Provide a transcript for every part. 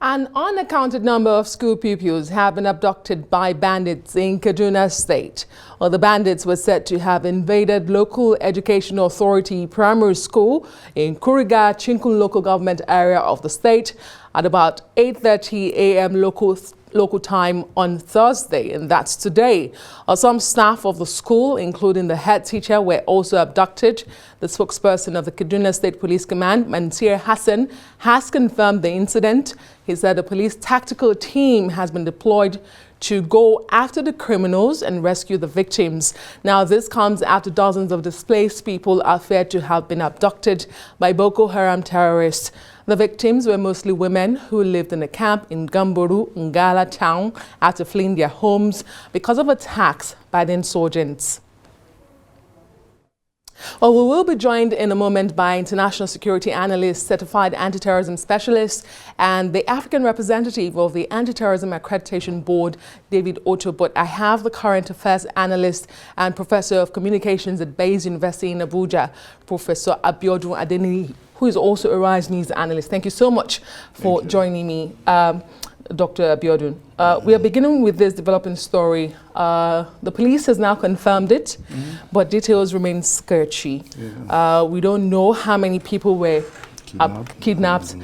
An unaccounted number of school pupils have been abducted by bandits in Kaduna State. Well, the bandits were said to have invaded local education authority primary school in Kuriga, Chinkun local government area of the state at about 8:30 a.m. local time on Thursday, and that's today. Some staff of the school, including the head teacher, were also abducted. The spokesperson of the Kaduna State Police Command, Mansir Hassan, has confirmed the incident. He said the police tactical team has been deployed to go after the criminals and rescue the victims. Now, this comes after dozens of displaced people are feared to have been abducted by Boko Haram terrorists. The victims were mostly women who lived in a camp in Gamburu, Ngala town, after fleeing their homes because of attacks by the insurgents. Well, we will be joined in a moment by international security analyst, certified anti-terrorism specialist, and the African representative of the Anti-Terrorism Accreditation Board, David Otto. But I have the current affairs analyst and professor of communications at Baze University in Abuja, Professor Abiodun Adeniyi, who is also a Rise News analyst. Thank you so much for joining me, Dr. Abiodun. We are beginning with this developing story. The police has now confirmed it, but details remain sketchy. We don't know how many people were kidnapped,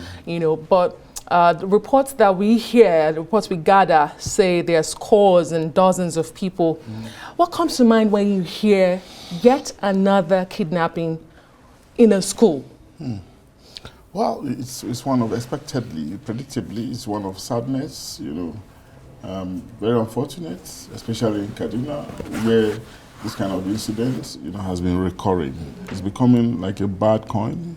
but the reports that we hear, the reports we gather, say there are scores and dozens of people. What comes to mind when you hear yet another kidnapping in a school? Well, it's one of, predictably, it's one of sadness, very unfortunate, especially in Kaduna, where this kind of incident, has been recurring. It's becoming like a bad coin,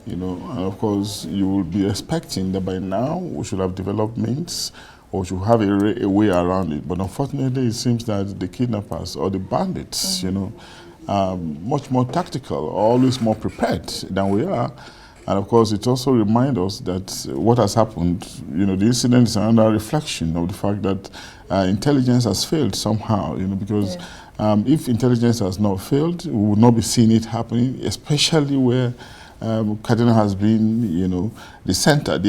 and of course, you will be expecting that by now we should have developed means or should have a way around it. But unfortunately, it seems that the kidnappers or the bandits, much more tactical, always more prepared than we are. And of course, it also reminds us that what has happened, the incident is another reflection of the fact that intelligence has failed somehow, because if intelligence has not failed, we would not be seeing it happening, especially where Kaduna has been, the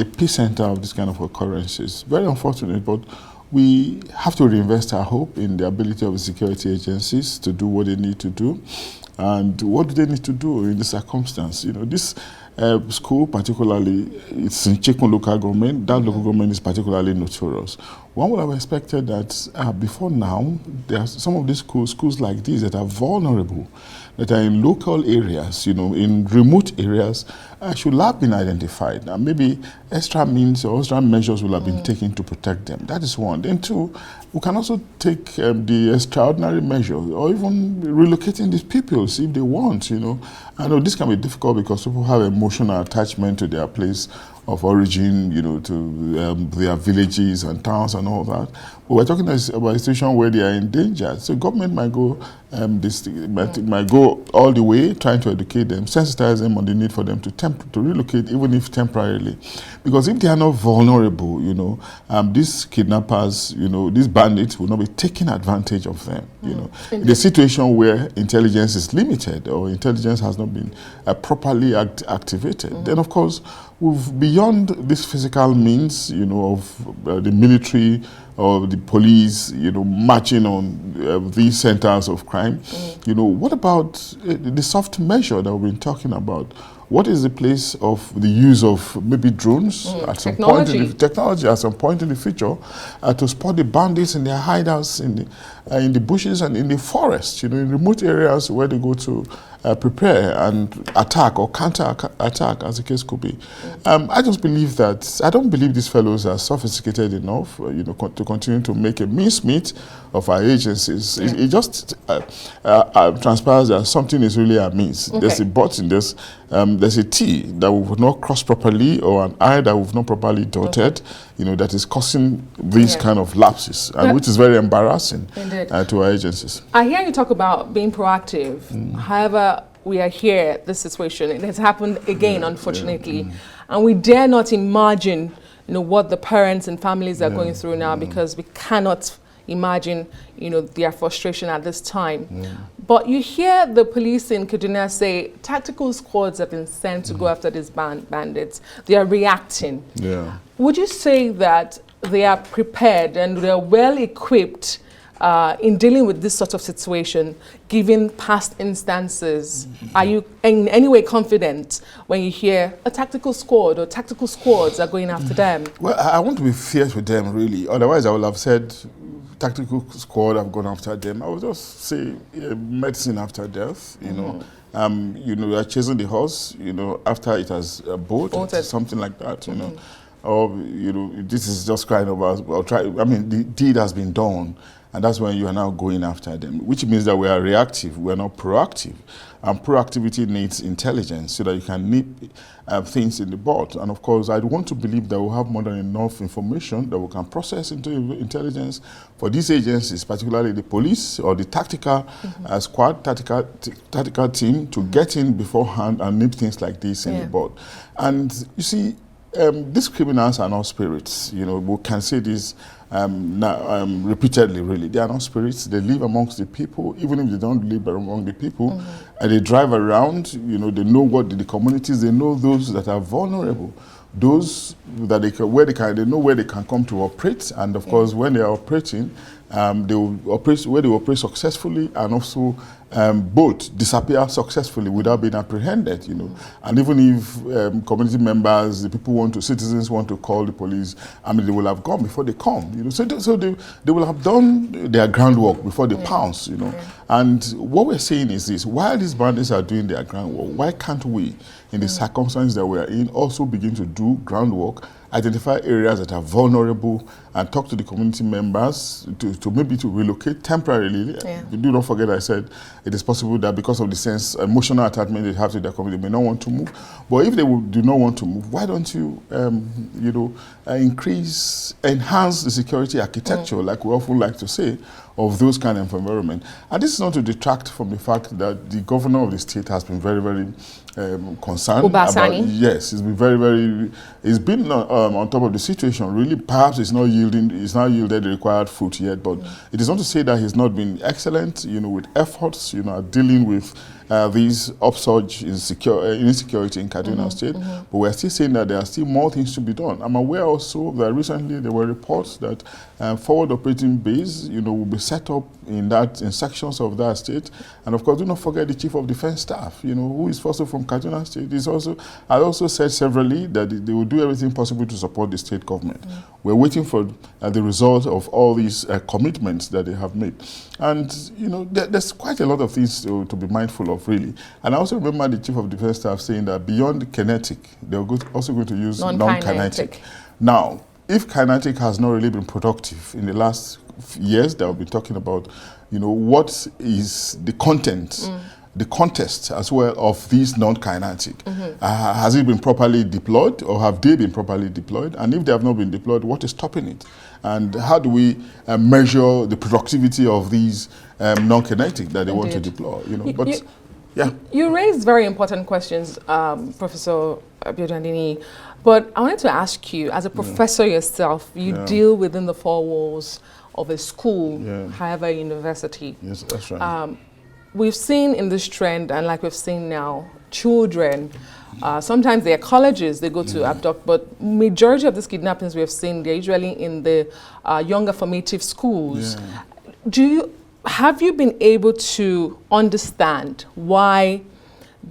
epicenter of this kind of occurrences. Very unfortunate, but we have to reinvest our hope in the ability of the security agencies to do what they need to do. And what do they need to do in this circumstance? This school particularly, it's in Chinkun local government. That local government is particularly notorious. One would have expected that before now, there are some of these schools like these that are vulnerable, that are in local areas, in remote areas, should have been identified. And maybe extra means or extra measures will have been taken to protect them. That is one. Then two, we can also take the extraordinary measure or even relocating these pupils if they want, I know this can be difficult because people have emotional attachment to their place of origin, to their villages and towns and all that. But we're talking about a situation where they are in danger. So government might go might go all the way trying to educate them, sensitize them on the need for them to relocate, even if temporarily. Because if they are not vulnerable, these kidnappers, these bandits will not be taking advantage of them. In the situation where intelligence is limited or intelligence has not been properly activated, then of course, beyond this physical means, of the military or the police, marching on these centers of crime, what about the soft measure that we've been talking about? What is the place of the use of maybe drones at some point in the future to spot the bandits in their hideouts in the bushes and in the forest, in remote areas where they go to prepare and attack or counter-attack, as the case could be. I just believe that, I don't believe these fellows are sophisticated enough, to continue to make a mincemeat of our agencies. It just transpires that something is really amiss. There's a button, there's a T that we would not cross properly or an I that we've not properly dotted, that is causing these kind of lapses, and which is very embarrassing to our agencies. I hear you talk about being proactive. However, we are here, this situation, it has happened again, unfortunately, and we dare not imagine, what the parents and families are going through now, because we cannot imagine, their frustration at this time. But you hear the police in Kaduna say tactical squads have been sent to go after these bandits. They are reacting. Yeah. Would you say that they are prepared and they are well equipped in dealing with this sort of situation, given past instances? Are you in any way confident when you hear a tactical squad or tactical squads are going after them? Well, I want to be fierce with them, really. Otherwise, I would have said tactical squad have gone after them. I would just say medicine after death, you know. We are chasing the horse, after it has bolted, something like that, you know. Or, this is just crying over, the deed has been done. And that's when you are now going after them, which means that we are reactive, we are not proactive. And proactivity needs intelligence so that you can nip things in the bud. And of course, I want to believe that we'll have more than enough information that we can process into intelligence for these agencies, particularly the police or the tactical squad, tactical team, to get in beforehand and nip things like this in the bud. And you see, these criminals are not spirits. We can say this repeatedly, really. They are not spirits. They live amongst the people, even if they don't live among the people. And they drive around, they know what the communities, they know those that are vulnerable. Those that they know where they can come to operate. And of course, when they are operating, they will operate where they operate successfully and also both disappear successfully without being apprehended, And even if community members, citizens want to call the police, they will have gone before they come, So they will have done their groundwork before they pounce, And what we're saying is this: while these bandits are doing their groundwork, why can't we, in the circumstances that we are in, also begin to do groundwork, identify areas that are vulnerable, and talk to the community members to maybe relocate temporarily. Do not forget I said it is possible that because of the emotional attachment they have to their community, they may not want to move. But if they do not want to move, why don't you, enhance the security architecture, like we often like to say, of those kind of environment. And this is not to detract from the fact that the governor of the state has been very, very concerned Ubasani. Yes, he's been very, he's been on top of the situation. Really, perhaps it's not yielded the required fruit yet, but it is not to say that he's not been excellent, with efforts, at dealing with these upsurge in insecurity in Kaduna State. But we're still saying that there are still more things to be done. I'm aware also that recently there were reports that forward operating base, will be set up in sections of that state. And of course, do not forget the Chief of Defense Staff, who is also from Kaduna State. Has also said severally that they will do everything possible to support the state government. We're waiting for the result of all these commitments that they have made. And, there's quite a lot of things to be mindful of, really. And I also remember the Chief of Defense Staff saying that beyond the kinetic, they're also going to use non-kinetic. Now, if kinetic has not really been productive in the last years that we've been talking about, what is the content, the context as well of these non-kinetic? Has it been properly deployed, or have they been properly deployed? And if they have not been deployed, what is stopping it? And how do we measure the productivity of these non-kinetic that they want to deploy? You raised very important questions, Professor Abiodun. But I wanted to ask you, as a professor yourself, you deal within the four walls of a school, however, university. Yes, that's right. We've seen in this trend, and like we've seen now, children, sometimes they're colleges, they go to abduct, but majority of these kidnappings we have seen, they're usually in the younger formative schools. Have you been able to understand why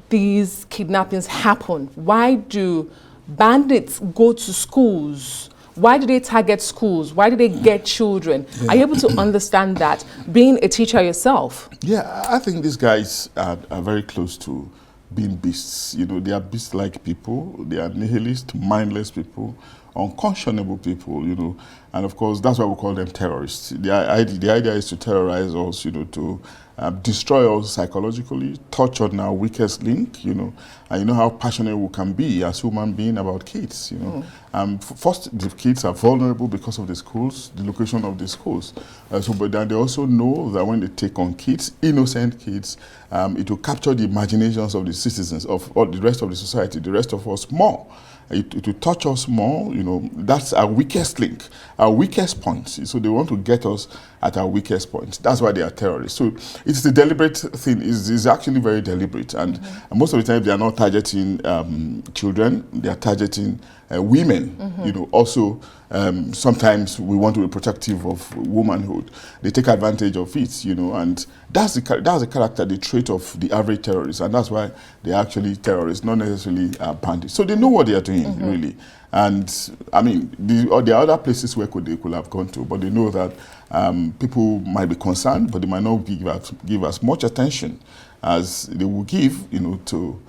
these kidnappings happen? Why do bandits go to schools? Why do they target schools? Why do they get children? Are you able to understand that, being a teacher yourself? Yeah, I think these guys are very close to being beasts. They are beast-like people. They are nihilist, mindless people, unconscionable people, and of course that's why we call them terrorists. The idea is to terrorize us, to destroy us psychologically, touch on our weakest link, and how passionate we can be as human beings about kids, First, the kids are vulnerable because of the schools, the location of the schools. But then they also know that when they take on kids, innocent kids, it will capture the imaginations of the citizens, of all the rest of the society, the rest of us more. It will touch us more, that's our weakest link, our weakest point. So they want to get us at our weakest point. That's why they are terrorists. So it's the deliberate thing. It's actually very deliberate. And most of the time, they are not targeting children. They are targeting women. You know, also sometimes we want to be protective of womanhood. They take advantage of it, you know, and that's the character, the trait of the average terrorist, and that's why they're actually terrorists, not necessarily bandits. So they know what they are doing, really. And I mean, there are other places where they could have gone to, but they know that people might be concerned, but they might not give as much attention as they will give, you know, to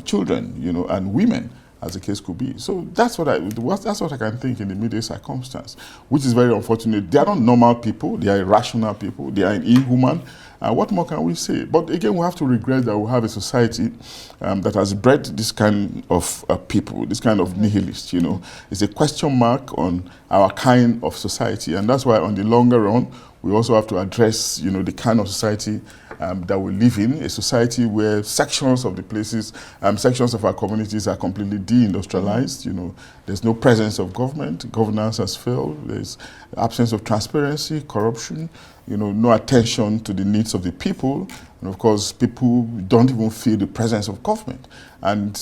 children, you know, and women, as the case could be. So that's what I can think in the immediate circumstance, which is very unfortunate. They are not normal people. They are irrational people. They are inhuman. What more can we say? But again, we have to regret that we have a society that has bred this kind of people, this kind of nihilists, you know. It's a question mark on our kind of society. And that's why on the longer run, we also have to address, you know, the kind of society that we live in, a society where sections of the places, sections of our communities are completely deindustrialized. You know, there's no presence of government, governance has failed, there's absence of transparency, corruption, you know, no attention to the needs of the people. And of course, people don't even feel the presence of government. And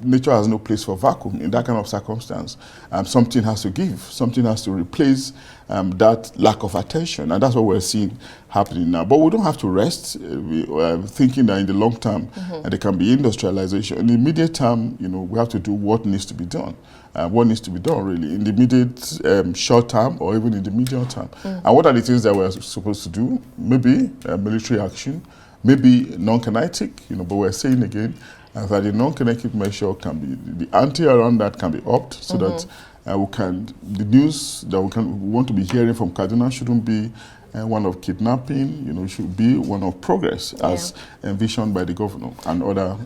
nature has no place for vacuum in that kind of circumstance. Something has to give, something has to replace that lack of attention. And that's what we're seeing happening now. But we don't have to rest, thinking that in the long term there can be industrialization. In the immediate term, you know, we have to do what needs to be done. What needs to be done, really, in the immediate short term or even in the medium term. And what are the things that we're supposed to do? Maybe military action, maybe non-kinetic, you know, but we're saying again that the non-kinetic measure can be, the ante around that can be upped so that the news that we want to be hearing from Kaduna shouldn't be one of kidnapping, you know, should be one of progress as envisioned by the governor and other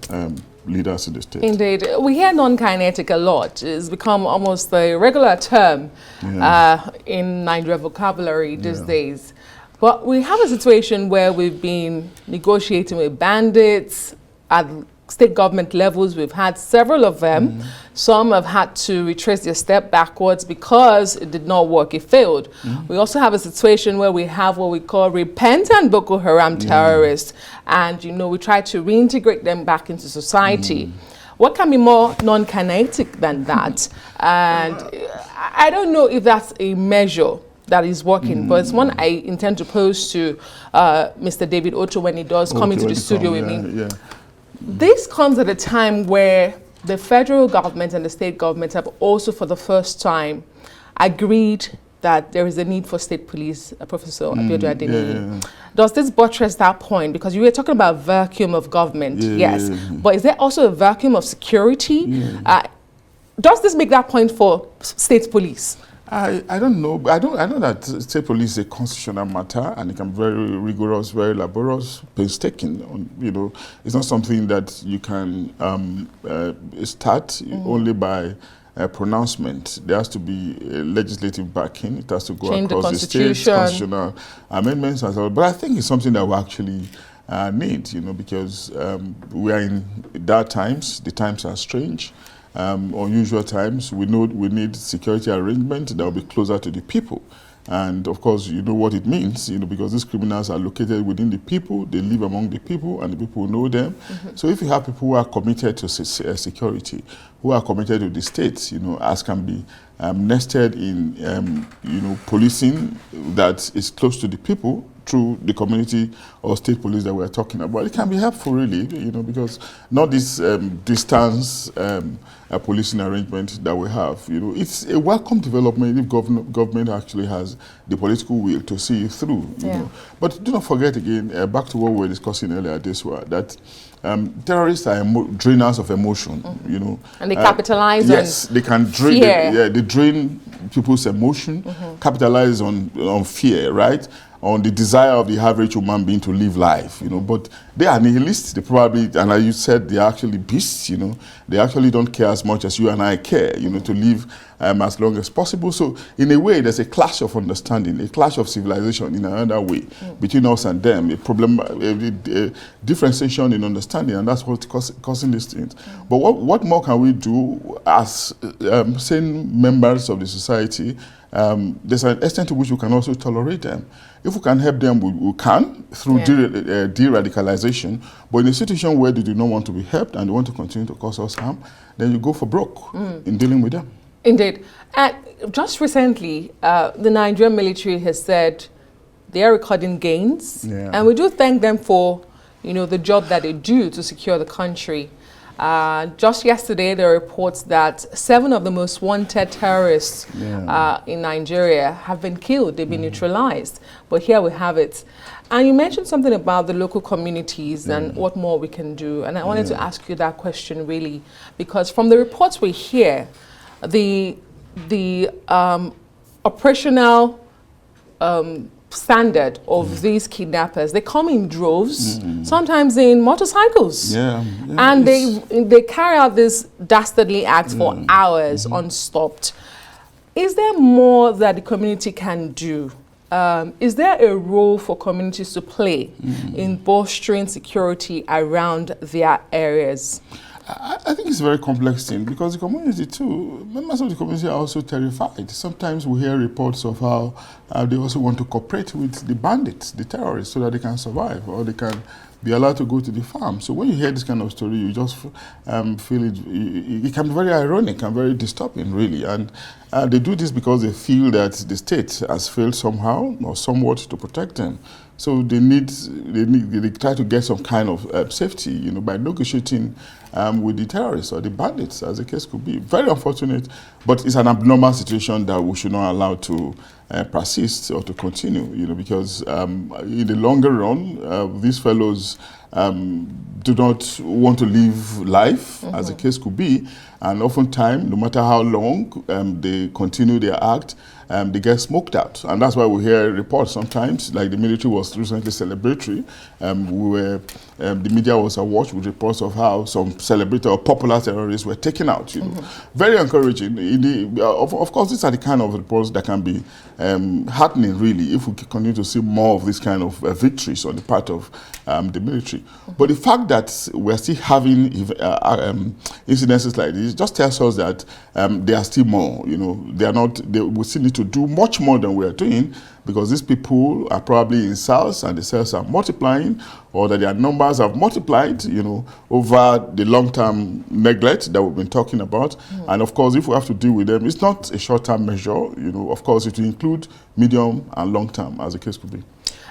leaders in the state. Indeed. We hear non-kinetic a lot. It's become almost a regular term in Nigerian vocabulary these days. But we have a situation where we've been negotiating with bandits at state government levels. We've had several of them. Some have had to retrace their step backwards because it did not work, it failed. We also have a situation where we have what we call repentant Boko Haram terrorists, and you know, we try to reintegrate them back into society. What can be more non-kinetic than that? And I don't know if that's a measure that is working, but it's one I intend to pose to Mr. David Ocho when he does come into the studio with me. This comes at a time where the federal government and the state government have also for the first time agreed that there is a need for state police, Professor Abiodun Adeniyi. Does this buttress that point? Because you were talking about vacuum of government, but is there also a vacuum of security? Does this make that point for state police? I don't know. I know that state police is a constitutional matter, and it can be very rigorous, very laborious, painstaking. You know, it's not something that you can start only by a pronouncement. There has to be a legislative backing. It has to go across the states, constitutional amendments and so on. But I think it's something that we actually need. You know, because we are in dark times. The times are strange. Unusual times. We know we need security arrangement that will be closer to the people. And of course, you know what it means, you know, because these criminals are located within the people, they live among the people, and the people know them. So if you have people who are committed to security, who are committed to the state, you know, as can be nested in, you know, policing that is close to the people, through the community or state police that we're talking about, it can be helpful, really, you know, because not this distance policing arrangement that we have. You know, it's a welcome development if government actually has the political will to see it through. You know. But do not forget again, back to what we were discussing earlier this week, that terrorists are drainers of emotion. You know, and they capitalize on they can drain. They drain people's emotion, capitalize on fear, right? On the desire of the average human being to live life, you know, but they are nihilists. They probably, and as you said, they are actually beasts, you know. They actually don't care as much as you and I care, you know, to live as long as possible. So in a way, there's a clash of understanding, a clash of civilization in another way between us and them, a differentiation in understanding, and that's what's causing these things. But what more can we do as sane members of the society there's an extent to which we can also tolerate them. If we can help them, we can through de-radicalization. But in a situation where they do not want to be helped and they want to continue to cause us harm, then you go for broke in dealing with them. Indeed. Just recently, the Nigerian military has said they are recording gains, and we do thank them for, the job that they do to secure the country. Just yesterday, there are reports that 7 of the most wanted terrorists in Nigeria have been killed. They've been neutralized. But here we have it. And you mentioned something about the local communities and what more we can do. And I wanted to ask you that question, really, because from the reports we hear, the operational standard of these kidnappers, they come in droves, sometimes in motorcycles, and they carry out this dastardly acts for hours unstopped. Is there more that the community can do? Is there a role for communities to play in bolstering security around their areas? I think it's a very complex thing because the community too, members of the community are also terrified. Sometimes we hear reports of how they also want to cooperate with the bandits, the terrorists, so that they can survive or they can be allowed to go to the farm. So when you hear this kind of story, you just feel it can be very ironic and very disturbing, really. And they do this because they feel that the state has failed somehow or somewhat to protect them. So they try to get some kind of safety, by negotiating with the terrorists or the bandits, as the case could be. Very unfortunate, but it's an abnormal situation that we should not allow to persist or to continue, because in the longer run, these fellows do not want to live life, as the case could be, and oftentimes, no matter how long they continue their act, they get smoked out. And that's why we hear reports sometimes, like the military was recently celebratory. The media was awash with reports of how some celebratory or popular terrorists were taken out. Very encouraging. Of course, these are the kind of reports that can be heartening, really, if we continue to see more of these kind of victories on the part of the military. But the fact that we're still having incidences like this just tells us that there are still more. We still need to do much more than we are doing, because these people are probably in cells and the cells are multiplying, or that their numbers have multiplied, over the long-term neglect that we've been talking about. And of course, if we have to deal with them, it's not a short-term measure. Of course, it will include medium and long-term, as the case could be.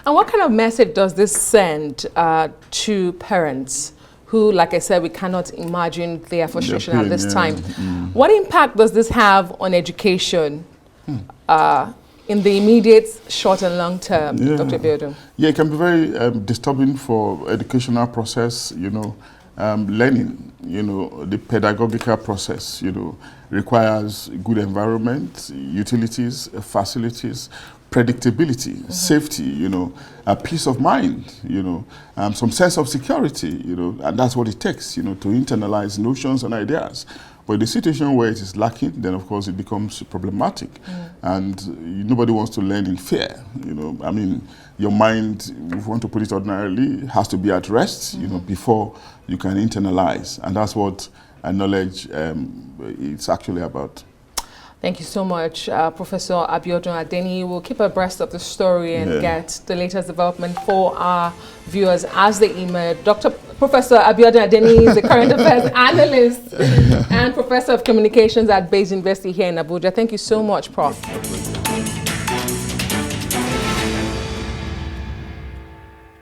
And what kind of message does this send to parents who, like I said, we cannot imagine their frustration at this time? What impact does this have on education in the immediate, short and long term, Dr. Abiodun? Yeah, it can be very disturbing for educational process, learning, the pedagogical process, requires good environment, utilities, facilities, predictability, safety, a peace of mind, some sense of security, and that's what it takes, to internalize notions and ideas. But the situation where it is lacking, then of course it becomes problematic. And nobody wants to learn in fear. Your mind, if you want to put it ordinarily, has to be at rest, before you can internalize. And that's what knowledge is actually about. Thank you so much, Professor Abiodun Adeniyi. We'll keep abreast of the story and get the latest development for our viewers as they emerge. Professor Abiodun Adeniyi is a current affairs analyst and Professor of Communications at Baze University here in Abuja. Thank you so much, Prof.